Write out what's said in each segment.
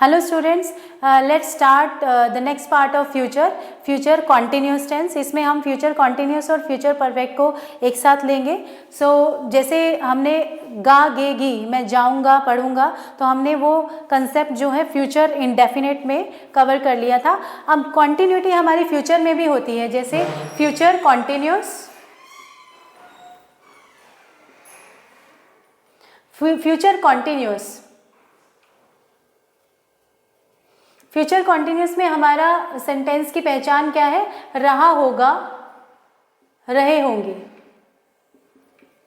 Hello students, let's start the next part of future continuous tense. इसमें हम future continuous और future perfect को एक साथ लेंगे। जैसे हमने गा गे गी, मैं जाऊंगा पढ़ूंगा, तो हमने वो कंसेप्ट जो है फ्यूचर इंडेफिनिट में कवर कर लिया था। अब कॉन्टिन्यूटी हमारी फ्यूचर में भी होती है, जैसे future continuous, future continuous. Future continuous में हमारा सेंटेंस की पहचान क्या है? रहा होगा, रहे होंगे।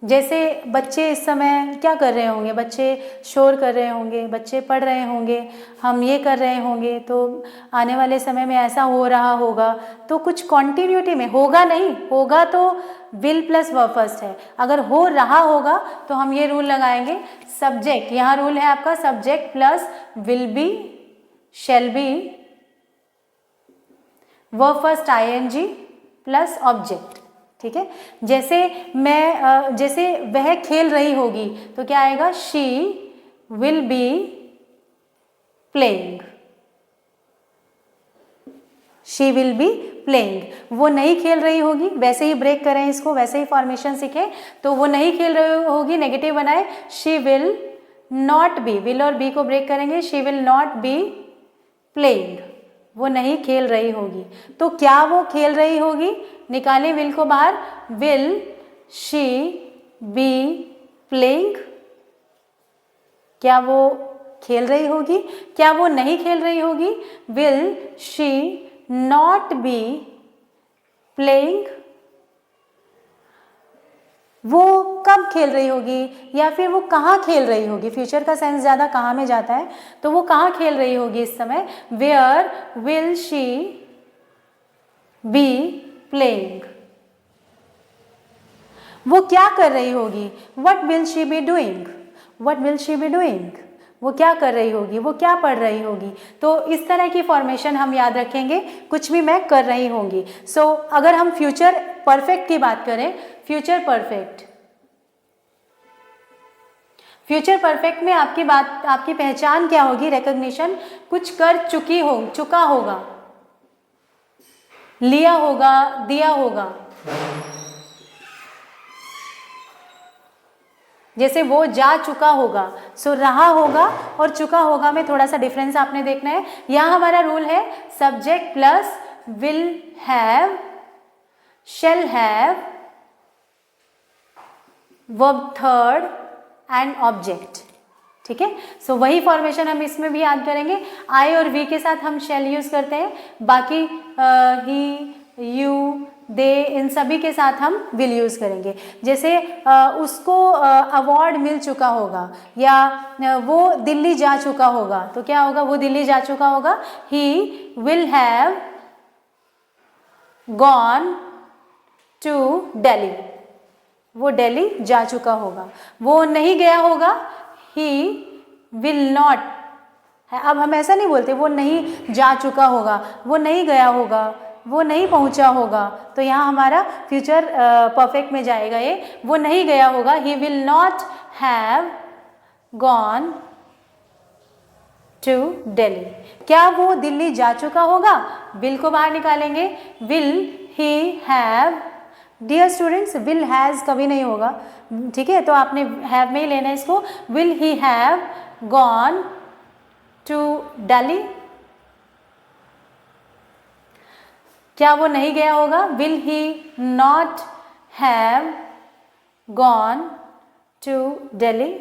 जैसे बच्चे इस समय क्या कर रहे होंगे? बच्चे शोर कर रहे होंगे, बच्चे पढ़ रहे होंगे, हम ये कर रहे होंगे, तो आने वाले समय में ऐसा हो रहा होगा। तो कुछ कॉन्टिन्यूटी में होगा नहीं, होगा तो विल प्लस वर्ब फर्स्ट है। अगर हो रहा होगा तो हम ये रूल लगाएंगे, सब्जेक्ट, यहाँ रूल है आपका subject plus will be, shall be, verb first ing plus object. ठीक है, जैसे जैसे वह खेल रही होगी तो क्या आएगा? she will be playing, she will be playing। वो नहीं खेल रही होगी, वैसे ही ब्रेक करें इसको, वैसे ही फॉर्मेशन सीखें, तो वो नहीं खेल रही होगी नेगेटिव बनाए, she will not be, will और be को ब्रेक करेंगे, she will not be playing, वो नहीं खेल रही होगी। तो क्या वो खेल रही होगी? निकालें विल को बाहर, विल शी बी प्लेइंग। क्या वो खेल रही होगी? क्या वो नहीं खेल रही होगी? Will she not be playing. वो कब खेल रही होगी या फिर वो कहाँ खेल रही होगी? फ्यूचर का सेंस ज़्यादा कहाँ में जाता है, तो वो कहाँ खेल रही होगी इस समय? Where will she be playing. वो क्या कर रही होगी? What will she be doing, what will she be doing. वो क्या कर रही होगी? वो क्या पढ़ रही होगी? तो इस तरह की फॉर्मेशन हम याद रखेंगे, कुछ भी मैं कर रही होंगी। अगर हम फ्यूचर परफेक्ट की बात करें, फ्यूचर परफेक्ट, फ्यूचर परफेक्ट में आपकी पहचान क्या होगी? रिकॉग्निशन, कुछ कर चुका होगा, लिया होगा, दिया होगा। जैसे वो जा चुका होगा, रहा होगा और चुका होगा में थोड़ा सा डिफरेंस आपने देखना है। यहाँ हमारा रूल है subject plus will have, shall have, verb third and object. ठीक है, वही फॉर्मेशन हम इसमें भी याद करेंगे। आई और वी के साथ हम शैल यूज करते हैं, बाकी ही, यू, दे, इन सभी के साथ हम विल यूज करेंगे। जैसे उसको अवार्ड मिल चुका होगा या वो दिल्ली जा चुका होगा, तो क्या होगा? वो दिल्ली जा चुका होगा, he will have gone to Delhi, वो दिल्ली जा चुका होगा। वो नहीं गया होगा, ही विल नॉट। अब हम ऐसा नहीं बोलते वो नहीं जा चुका होगा, वो नहीं गया होगा, वो नहीं पहुंचा होगा, तो यहाँ हमारा फ्यूचर परफेक्ट में जाएगा ये। वो नहीं गया होगा, he will not have gone to Delhi. क्या वो दिल्ली जा चुका होगा? विल को बाहर निकालेंगे, will he have. Dear students, will has कभी नहीं होगा, ठीक है, तो आपने हैव में ही लेना है इसको। Will he have gone to Delhi. क्या वो नहीं गया होगा? Will he not have gone to Delhi.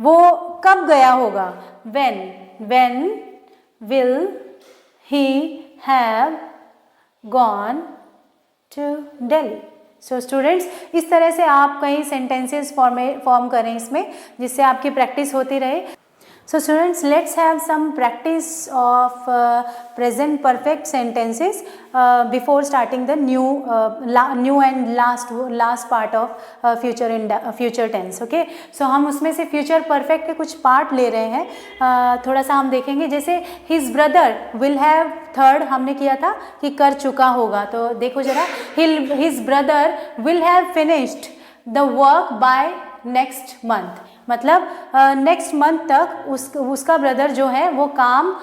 वो कब गया होगा? when will he have gone to Delhi। Students, इस तरह से आप कई सेंटेंसेस फॉर्म करें इसमें, जिससे आपकी प्रैक्टिस होती रहे। Students, let's have some practice of present perfect sentences before starting the new and last part of future tense। Okay, हम उसमें से future perfect के कुछ पार्ट ले रहे हैं, थोड़ा सा हम देखेंगे। जैसे his brother will have, third हमने किया था कि कर चुका होगा, तो देखो जरा, his brother will have finished the work by next month। मतलब नेक्स्ट मंथ तक उसका ब्रदर जो है वो काम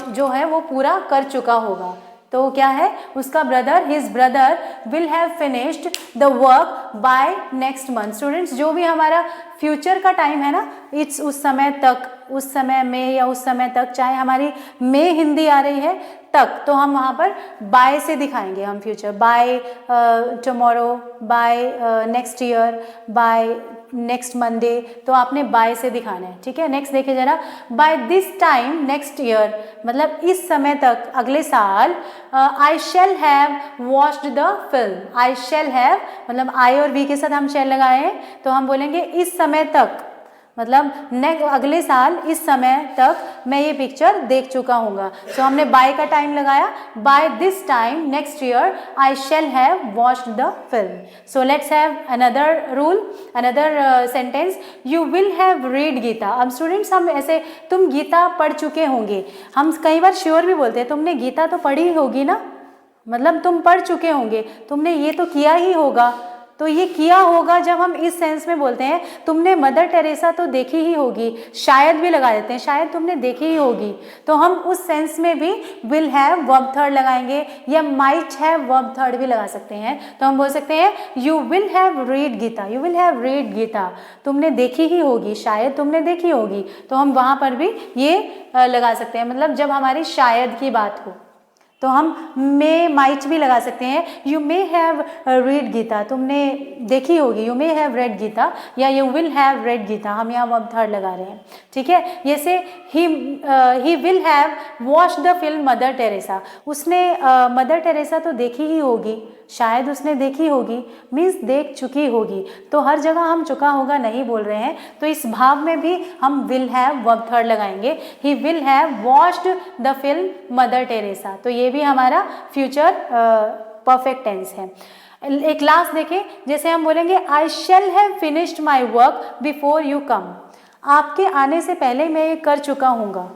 जो है वो पूरा कर चुका होगा। तो क्या है, उसका brother, his brother will have finished the work by next month. Students, जो भी हमारा फ्यूचर का टाइम है ना, इट्स उस समय तक, उस समय में या उस समय तक, चाहे हमारी में हिंदी आ रही है तक, तो हम वहाँ पर बाय से दिखाएंगे हम future, by tomorrow, by next year, by next Monday, तो आपने बाय से दिखाना है। ठीक है, नेक्स्ट देखिए जरा, by this time next year, मतलब इस समय तक, अगले साल, I shall have watched the film. I shall have मतलब आई और वी के साथ हम शैल लगाए हैं, तो हम बोलेंगे इस समय तक, मतलब अगले साल इस समय तक मैं ये पिक्चर देख चुका हूँगा। सो हमने बाय का टाइम लगाया, by this time next year I shall have watched the film. So let's have another rule, another sentence, you will have read Gita. अब स्टूडेंट्स, हम ऐसे, तुम गीता पढ़ चुके होंगे, हम कई बार श्योर भी बोलते हैं, तुमने गीता तो पढ़ी होगी ना, मतलब तुम पढ़ चुके होंगे, तुमने ये तो किया ही होगा। तो ये किया होगा जब हम इस सेंस में बोलते हैं, तुमने मदर टेरेसा तो देखी ही होगी, शायद भी लगा देते हैं, शायद तुमने देखी ही होगी, तो हम उस सेंस में भी विल हैव वर्ब थर्ड लगाएंगे, या माइट हैव वर्ब थर्ड भी लगा सकते हैं। तो हम बोल सकते हैं you will have read Gita, you will have read Gita, तुमने देखी ही होगी, शायद तुमने देखी होगी, तो हम वहाँ पर भी ये लगा सकते हैं, मतलब जब हमारी शायद की बात हो तो हम मे माइट भी लगा सकते हैं, you may have read Gita, तुमने देखी होगी, you may have read Gita, या you will have read Gita, हम यहाँ वर्ब थर्ड लगा रहे हैं। ठीक है, जैसे ही will have watched the film mother Teresa, उसने मदर टेरेसा तो देखी ही होगी, शायद उसने देखी होगी, मीन्स देख चुकी होगी, तो हर जगह हम चुका होगा नहीं बोल रहे हैं, तो इस भाव में भी हम विल हैव वर्ब थर्ड लगाएंगे, ही will have watched the film mother Teresa, तो ये भी हमारा फ्यूचर परफेक्ट टेंस है। एक लास्ट देखें, जैसे हम बोलेंगे I shall have finished my work before you come, आपके आने से पहले मैं ये कर चुका हूँगा,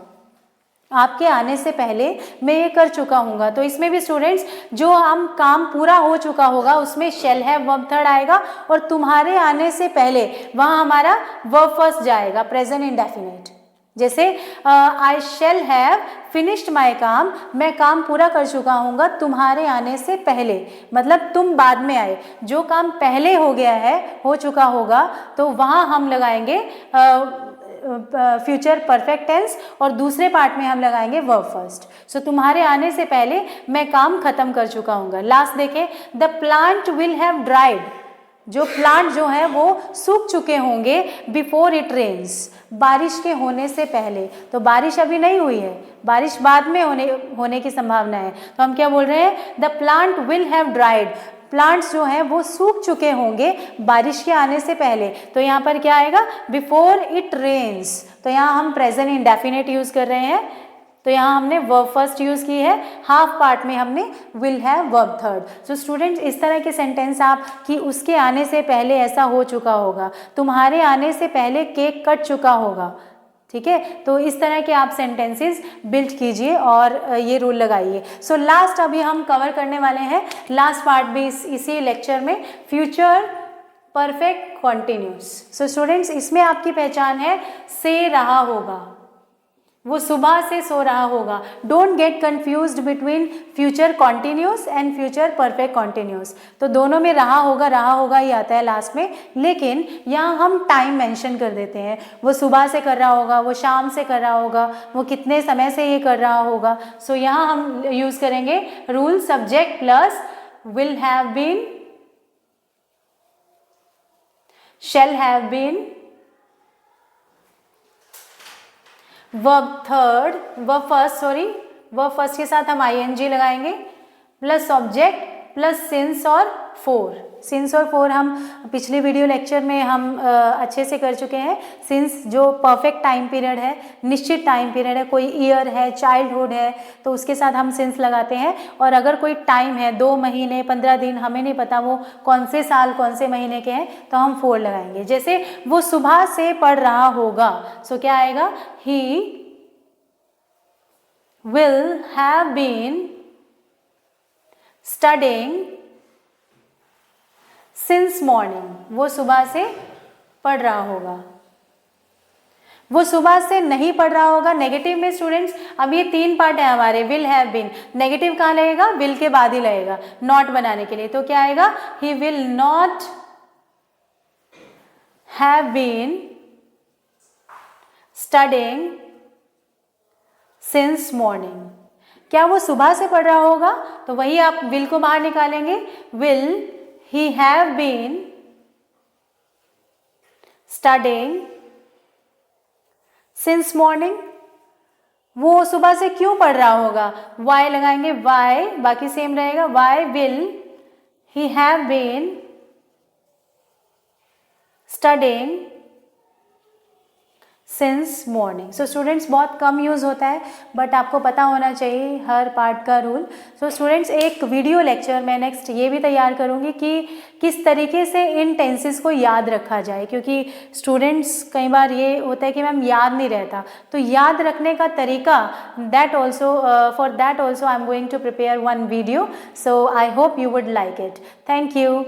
आपके आने से पहले मैं ये कर चुका हूँगा, तो इसमें भी स्टूडेंट्स जो हम काम पूरा हो चुका होगा उसमें शैल हैव वर्ब थर्ड आएगा, और तुम्हारे आने से पहले वहाँ हमारा वर्ब फर्स्ट जाएगा, प्रेजेंट इंडेफिनिट। जैसे आई शैल हैव फिनिश्ड माई काम, मैं काम पूरा कर चुका हूँगा तुम्हारे आने से पहले, मतलब तुम बाद में आए, जो काम पहले हो गया है, हो चुका होगा, तो वहाँ हम लगाएंगे फ्यूचर परफेक्ट टेंस, और दूसरे पार्ट में हम लगाएंगे वर्ब फर्स्ट। सो तुम्हारे आने से पहले मैं काम खत्म कर चुका हूँगा। लास्ट देखें, the plant will have dried, जो प्लांट जो है वो सूख चुके होंगे बिफोर इट रेन्स, बारिश के होने से पहले, तो बारिश अभी नहीं हुई है, बारिश बाद में होने की संभावना है, तो हम क्या बोल रहे हैं, the plant will have dried, plants जो हैं वो सूख चुके होंगे बारिश के आने से पहले, तो यहाँ पर क्या आएगा, बिफोर इट रेन्स, तो यहाँ हम प्रेजेंट इंडेफिनिट यूज कर रहे हैं, तो यहाँ हमने वर्ब फर्स्ट यूज की है, हाफ पार्ट में हमने will have verb third. So students, इस तरह के सेंटेंस आप कि उसके आने से पहले ऐसा हो चुका होगा, तुम्हारे आने से पहले केक कट चुका होगा, ठीक है, तो इस तरह के आप सेंटेंसेस बिल्ड कीजिए और ये रूल लगाइए। सो लास्ट अभी हम कवर करने वाले हैं, लास्ट पार्ट भी इसी लेक्चर में, future perfect continuous. So students, इसमें आपकी पहचान है से रहा होगा, वो सुबह से सो रहा होगा। Don't get confused between future continuous and future perfect continuous, तो दोनों में रहा होगा ही आता है लास्ट में, लेकिन यहाँ हम टाइम मेंशन कर देते हैं, वो सुबह से कर रहा होगा, वो शाम से कर रहा होगा, वो कितने समय से ये कर रहा होगा। सो यहाँ हम यूज करेंगे rule subject plus will have been, shall have been, verb first के साथ हम आईएनजी लगाएंगे, प्लस ऑब्जेक्ट प्लस सिंस और फोर हम पिछली वीडियो लेक्चर में हम अच्छे से कर चुके हैं। सिंस जो परफेक्ट टाइम पीरियड है, निश्चित टाइम पीरियड है, कोई ईयर है, चाइल्डहुड है, तो उसके साथ हम सिंस लगाते हैं, और अगर कोई टाइम है 2 महीने 15 दिन, हमें नहीं पता वो कौन से साल कौन से महीने के हैं, तो हम 4 लगाएंगे। जैसे वो सुबह से पढ़ रहा होगा, सो क्या आएगा, he will have been studying since morning, वो सुबह से पढ़ रहा होगा। वो सुबह से नहीं पढ़ रहा होगा। नेगेटिव में स्टूडेंट्स अब ये 3 पार्ट है हमारे, विल हैव बीन। नेगेटिव कहाँ लगेगा? विल के बाद ही लगेगा नॉट बनाने के लिए। तो क्या आएगा? He will not have been studying since morning. क्या वो सुबह से पढ़ रहा होगा? तो वही आप विल को बाहर निकालेंगे। Will he have been studying since morning. वो सुबह से क्यों पढ़ रहा होगा? वाई लगाएंगे, वाई बाकी सेम रहेगा। Why will he have been studying since morning. So students बहुत कम यूज़ होता है, बट आपको पता होना चाहिए हर पार्ट का रूल। सो स्टूडेंट्स एक वीडियो लेक्चर मैं नेक्स्ट ये भी तैयार करूँगी कि किस तरीके से इन टेंसेस को याद रखा जाए, क्योंकि स्टूडेंट्स कई बार ये होता है कि मैम याद नहीं रहता। तो याद रखने का तरीका, that also for that also I am going to prepare one video. So I hope you would like it. Thank you.